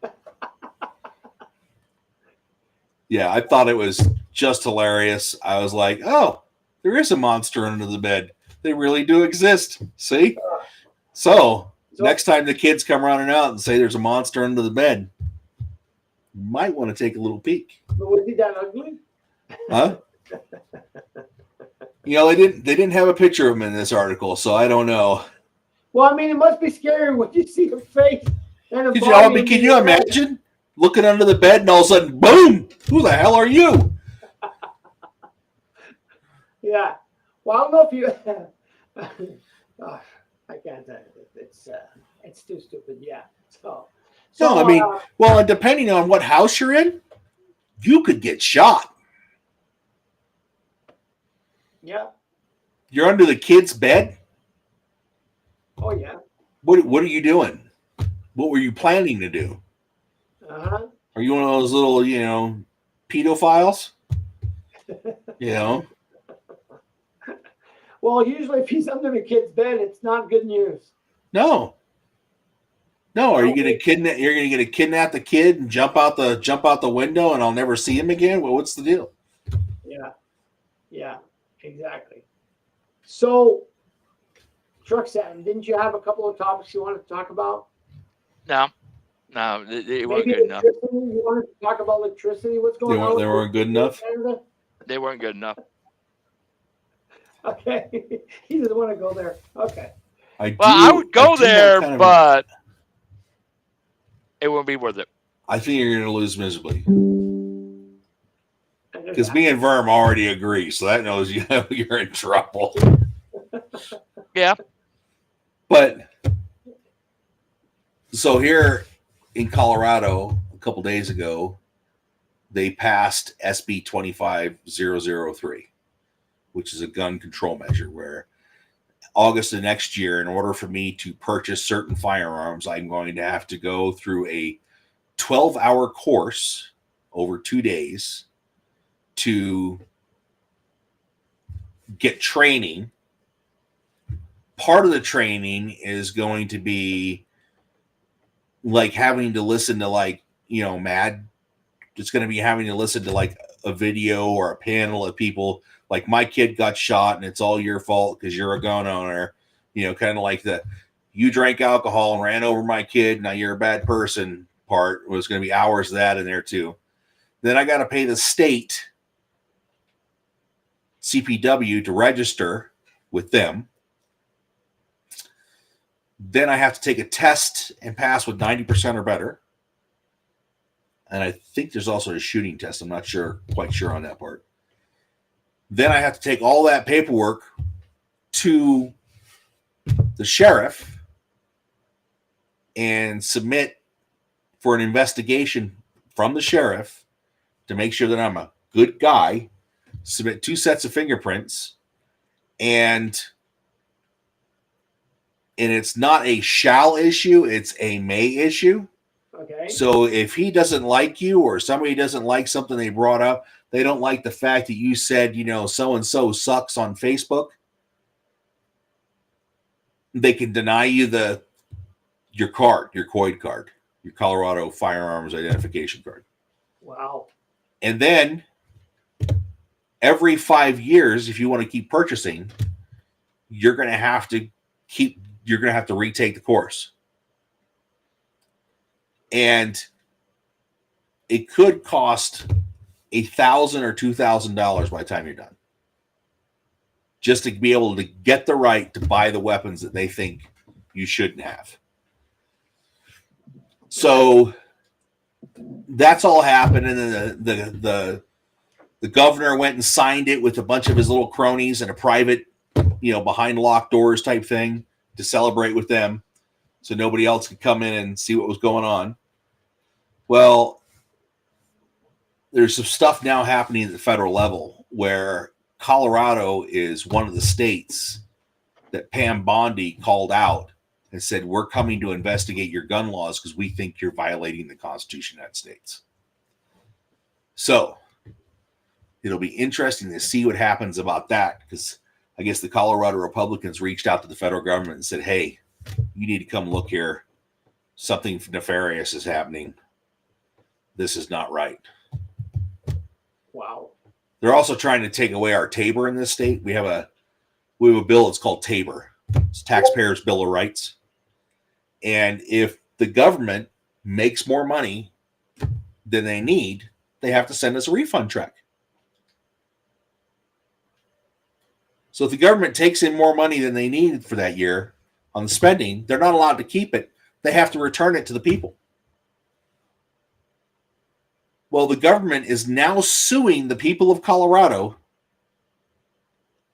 yeah, I thought it was just hilarious. I was like, oh, there is a monster under the bed. They really do exist. See? So next time the kids come running out and say there's a monster under the bed, you might want to take a little peek. But was he that ugly? Huh? They didn't have a picture of him in this article, so I don't know. Well, I mean, it must be scary when you see a face and a body. Can you imagine looking under the bed and all of a sudden, boom! Who the hell are you? Yeah. Well, I don't know if you. I can't. It's too stupid. Yeah. So No, I mean, well, and depending on what house you're in, you could get shot. Yeah. You're under the kid's bed. Oh yeah. What are you doing? What were you planning to do? Uh-huh. Are you one of those little, pedophiles? Well, usually if he's under the kid's bed, it's not good news. No. Are you gonna kidnap? You're gonna kidnap the kid and jump out the window, and I'll never see him again. Well, what's the deal? Yeah, exactly. So, Truck Satin, didn't you have a couple of topics you wanted to talk about? No, they weren't good enough. You wanted to talk about electricity? What's going on? They weren't good enough. They weren't good enough. Okay, he doesn't want to go there. Okay. I would go there, but it wouldn't be worth it. I think you're going to lose miserably. Because me and Verm already agree, so that knows you're in trouble. Yeah. But so here in Colorado, a couple days ago, they passed SB 25003, which is a gun control measure where August of next year, in order for me to purchase certain firearms, I'm going to have to go through a 12-hour course over 2 days to get training. Part of the training is going to be like having to listen to MAD. It's going to be having to listen to a video or a panel of people like, my kid got shot and it's all your fault because you're a gun owner. Kind of like the you drank alcohol and ran over my kid, now you're a bad person part. Was going to be hours of that in there too. Then I got to pay the state CPW to register with them. Then I have to take a test and pass with 90% or better. And I think there's also a shooting test. I'm not quite sure on that part. Then I have to take all that paperwork to the sheriff and submit for an investigation from the sheriff to make sure that I'm a good guy, submit 2 sets of fingerprints, and it's not a shall issue, it's a may issue. Okay. So if he doesn't like you or somebody doesn't like something they brought up, they don't like the fact that you said, so-and-so sucks on Facebook, they can deny you your card, your COID card, your Colorado Firearms Identification Card. Wow. And then every 5 years, if you want to keep purchasing, you're going to have to retake the course. And it could cost $1,000 or $2,000 by the time you're done, just to be able to get the right to buy the weapons that they think you shouldn't have. So that's all happened, and then the governor went and signed it with a bunch of his little cronies in a private, behind locked doors type thing to celebrate with them, so nobody else could come in and see what was going on. Well, there's some stuff now happening at the federal level where Colorado is one of the states that Pam Bondi called out and said, we're coming to investigate your gun laws because we think you're violating the Constitution of the United States. So it'll be interesting to see what happens about that, because I guess the Colorado Republicans reached out to the federal government and said, hey, you need to come look here. Something nefarious is happening. This is not right. Wow. They're also trying to take away our TABOR in this state. We have a bill. It's called TABOR. It's Taxpayers' Bill of Rights. And if the government makes more money than they need, they have to send us a refund check. So if the government takes in more money than they need for that year on the spending, they're not allowed to keep it. They have to return it to the people. Well, the government is now suing the people of Colorado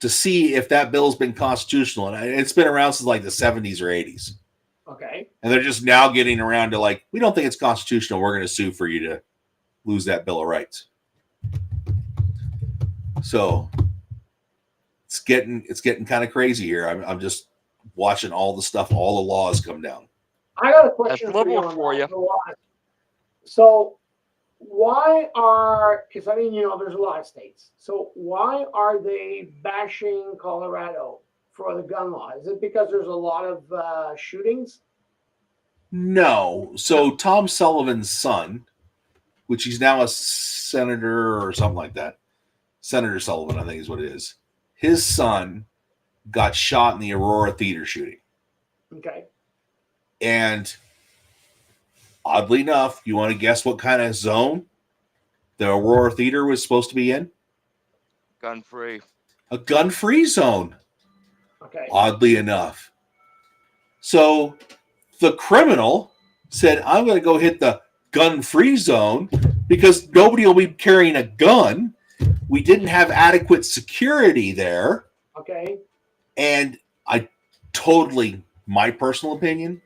to see if that bill's been constitutional. And it's been around since like the 70s or 80s. Okay. And they're just now getting around to we don't think it's constitutional. We're going to sue for you to lose that Bill of Rights. So it's getting kind of crazy here. I'm just watching all the stuff, all the laws come down. I got a question for you. So why because there's a lot of states. So why are they bashing Colorado for the gun law? Is it because there's a lot of shootings? No. So Tom Sullivan's son, which he's now a senator or something like that. Senator Sullivan, I think is what it is. His son got shot in the Aurora Theater shooting. Okay. And oddly enough, you want to guess what kind of zone the Aurora Theater was supposed to be in? Gun-free. A gun-free zone. Okay. Oddly enough. So the criminal said, I'm going to go hit the gun-free zone because nobody will be carrying a gun. We didn't have adequate security there. Okay. And my personal opinion,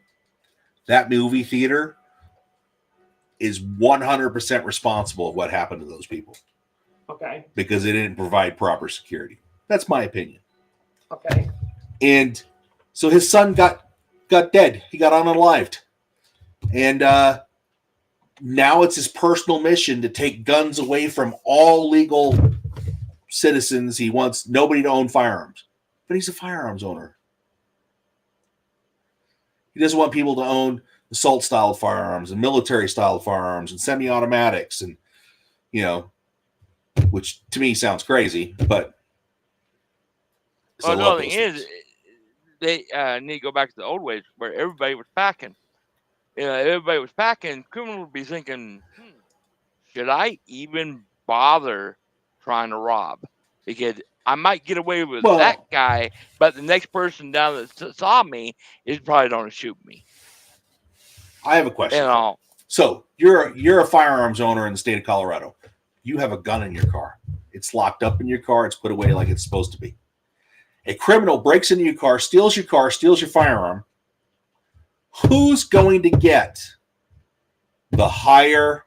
that movie theater is 100% responsible of what happened to those people. Okay. Because they didn't provide proper security. That's my opinion. Okay. And so his son got dead. He got unalived. And now it's his personal mission to take guns away from all legal citizens. He wants nobody to own firearms. But he's a firearms owner. He doesn't want people to own assault-style firearms and military-style firearms and semi-automatics and, which to me sounds crazy, but... Well, no, the thing is, they need to go back to the old ways where everybody was packing. Everybody was packing. Criminals would be thinking, should I even bother trying to rob? Because I might get away with that guy, but the next person down that saw me is probably going to shoot me. I have a question. So you're a firearms owner in the state of Colorado. You have a gun in your car. It's locked up in your car. It's put away like it's supposed to be. A criminal breaks into your car, steals your firearm. Who's going to get the higher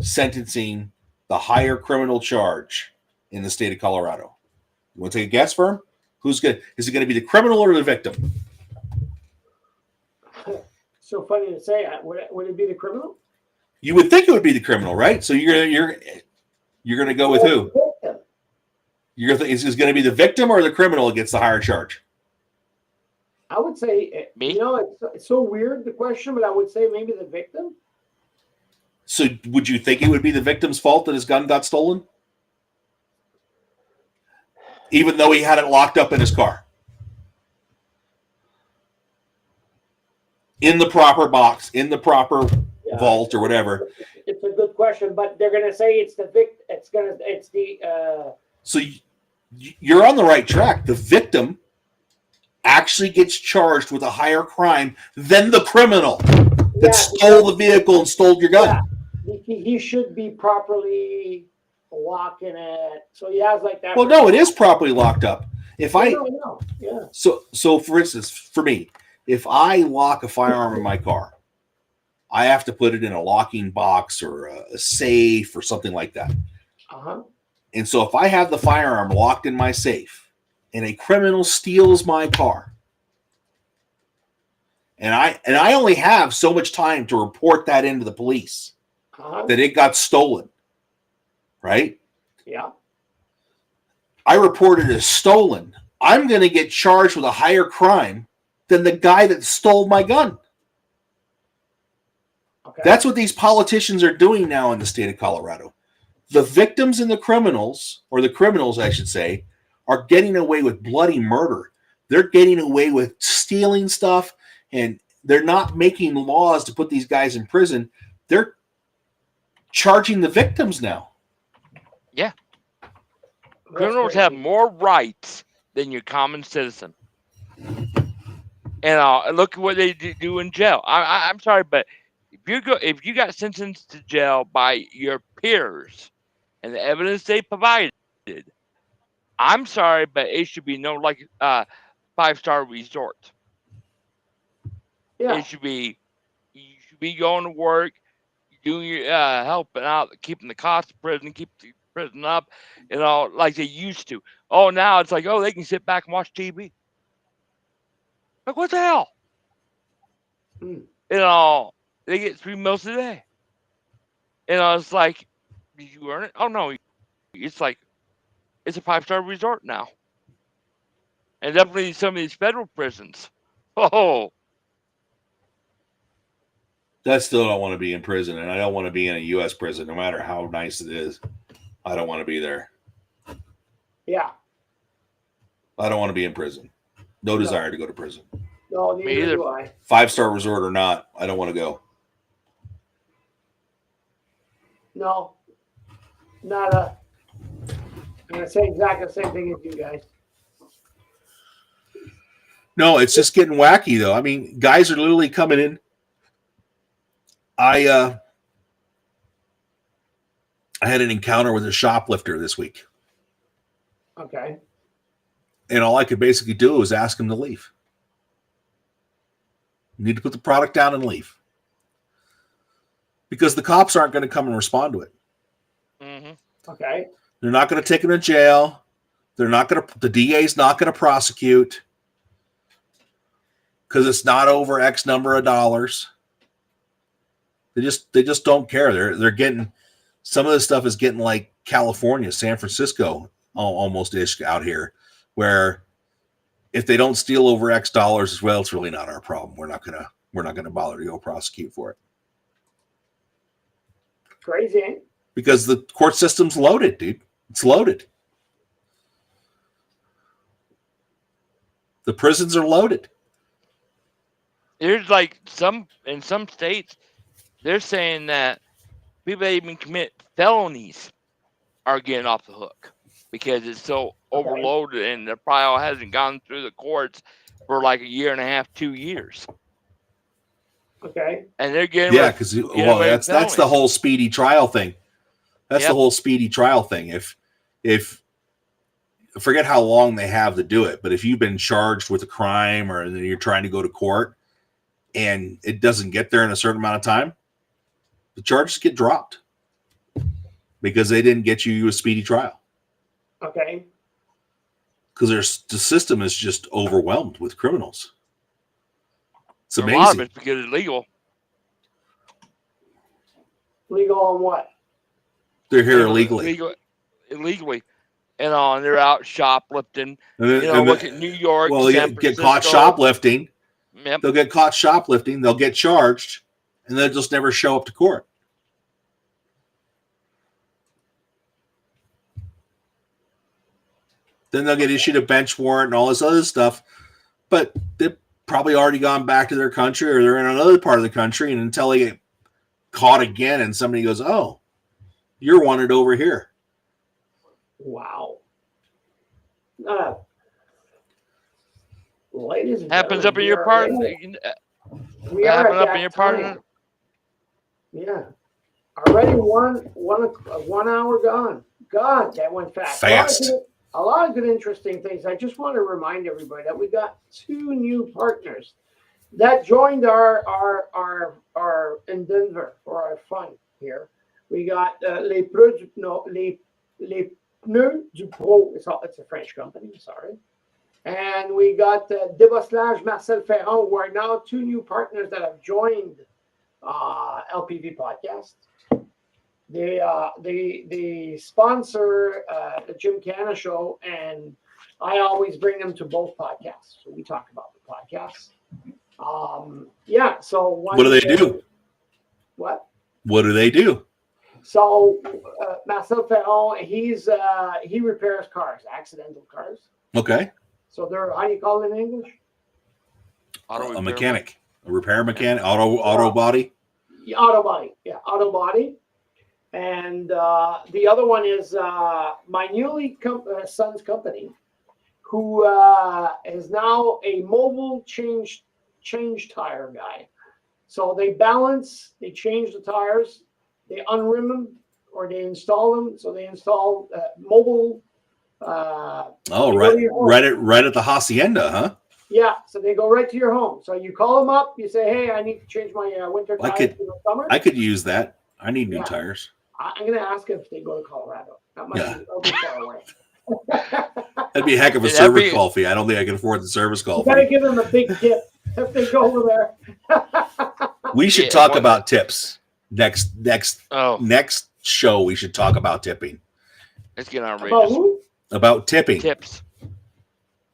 sentencing, the higher criminal charge in the state of Colorado? You want to take a guess, Verm? Is it going to be the criminal or the victim? so funny to say. Would it be the criminal? You would think it would be the criminal, right? So you're gonna go with who? Victim. You're gonna think is going to be the victim or the criminal that gets the higher charge? I would say, Me? it's so weird, the question, but I would say maybe the victim. So would you think it would be the victim's fault that his gun got stolen? Even though he had it locked up in his car? In the proper box, in the proper vault or whatever. It's a good question, but they're going to say it's the victim. It's the. So you're on the right track. The victim actually gets charged with a higher crime than the criminal that stole the vehicle and stole your gun. Yeah. He should be properly locking it. So he has like that. Well, no, it is properly locked up. No. Yeah. So for instance, for me, if I lock a firearm in my car, I have to put it in a locking box or a safe or something like that. Uh-huh. And so if I have the firearm locked in my safe and a criminal steals my car, and I only have so much time to report that into the police that it got stolen, right? Yeah. I report it as stolen. I'm going to get charged with a higher crime than the guy that stole my gun. Okay. That's what these politicians are doing now in the state of Colorado. The victims and the criminals, or the criminals, I should say, are getting away with bloody murder. They're getting away with stealing stuff, and they're not making laws to put these guys in prison. They're charging the victims now. Yeah. Criminals have more rights than your common citizen. And look at what they do in jail. I'm sorry, but if you got sentenced to jail by your peers and the evidence they provided, I'm sorry, but it should be no like 5-star resort. Yeah. You should be going to work, doing your helping out, keeping the cost of prison, keep the prison up, like they used to. Oh, now it's like, they can sit back and watch TV. Like, what the hell? They get 3 meals a day. It's like, did you earn it? Oh, no. It's like, it's a 5-star resort now. And definitely some of these federal prisons. Oh. I still don't want to be in prison, and I don't want to be in a U.S. prison, no matter how nice it is. I don't want to be there. Yeah. I don't want to be in prison. No desire to go to prison. No, neither do I. 5-star resort or not, I don't want to go. No. I'm going to say exactly the same thing as you guys. No, it's just getting wacky, though. I mean, guys are literally coming in. I had an encounter with a shoplifter this week. Okay. And all I could basically do was ask him to leave. You need to put the product down and leave. Because the cops aren't going to come and respond to it. Mm-hmm. Okay. They're not going to take him to jail. The DA's not going to prosecute. Because it's not over X number of dollars. They just don't care. They're getting, some of this stuff is getting like California, San Francisco, almost ish out here, where if they don't steal over X dollars as well, it's really not our problem. We're not gonna bother to go prosecute for it. Crazy, ain't it? Because the court system's loaded, dude. It's loaded. The prisons are loaded. There's like in some states, they're saying that people that even commit felonies are getting off the hook because it's so overloaded and the trial hasn't gone through the courts for like a year and a half, 2 years. Okay. And they're getting because that's the whole speedy trial thing. That's the whole speedy trial thing. If forget how long they have to do it, but if you've been charged with a crime or you're trying to go to court and it doesn't get there in a certain amount of time, the charges get dropped because they didn't get you a speedy trial. Okay. Because the system is just overwhelmed with criminals. It's A lot of amazing. it's because it's legal. Legal on what? They're here illegally. Illegally. And they're out shoplifting. And Look at New York. Well, they San get caught Francisco. shoplifting. Yep. They'll get caught shoplifting. They'll get charged, and they'll just never show up to court. Then they'll get issued a bench warrant and all this other stuff. But they've probably already gone back to their country, or they're in another part of the country, and until they get caught again and somebody goes, "Oh, you're wanted over here." Wow. Ladies and Happens gentlemen, up in your part. We are Happen at up in your that part. time. Yeah. Already one hour gone. God, that went fast. Fast. A lot of good, interesting things. I just want to remind everybody that we got 2 new partners that joined our in Denver for our fun here. We got Les Pneus du Pro. It's a French company. Sorry. And we got Debosselage, Marcel Ferron, who are now 2 new partners that have joined LPV Podcast. They sponsor the Jim Canna Show, and I always bring them to both podcasts. So we talk about the podcasts. So What do they do? What? What do they do? So Marcel Ferron, he repairs cars, accidental cars. Okay. So they're, how do you call it in English? A mechanic, a repair mechanic, auto body. Yeah, auto body. Yeah, auto body. And the other one is my newly son's company, who is now a mobile change tire guy. So they balance, they change the tires, they unrim them, or they install them. So they install mobile. Right at the hacienda, huh? Yeah, so they go right to your home. So you call them up, you say, "Hey, I need to change my winter tires for the summer." I could use that. I need new tires. I'm going to ask if they go to Colorado. That might be far away. That'd be a heck of a service call fee. I don't think I can afford the service call fee. You got to give them a big tip if they go over there. We should talk about tips next show. We should talk about tipping. Let's get on About who? About tipping. Tips.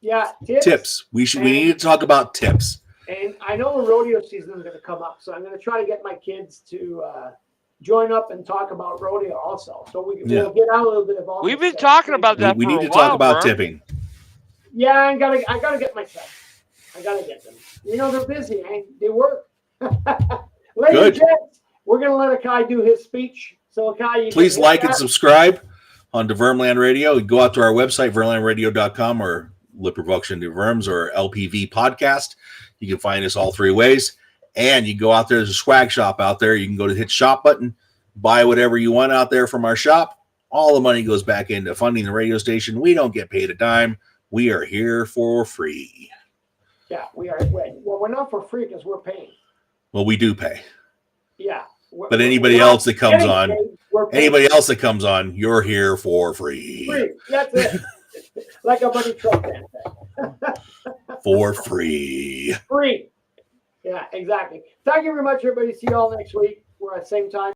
Yeah, tips. We need to talk about tips. And I know the rodeo season is going to come up, so I'm going to try to get my kids to join up and talk about rodeo also. So we'll get out a little bit of all. We've been talking about that. We need to talk about tipping. Yeah, I gotta get my son. I gotta get them. They're busy, man. They work. Ladies and gents, we're gonna let Akai do his speech. So Akai, please like and subscribe on to Vermland Radio. Go out to our website, vermlandradio.com, or Le Provocation de Verms, or LPV Podcast. You can find us all 3 ways. And you go out there, there's a swag shop out there. You can go to hit shop button, buy whatever you want out there from our shop. All the money goes back into funding the radio station. We don't get paid a dime. We are here for free. Yeah, we are. Well, we're not for free because we're paying. Well, we do pay. Yeah. But anybody else that comes on, you're here for free. Free. That's it. Like a buddy truck fan. For free. Free. Yeah, exactly. Thank you very much, everybody. See you all next week. We're at the same time.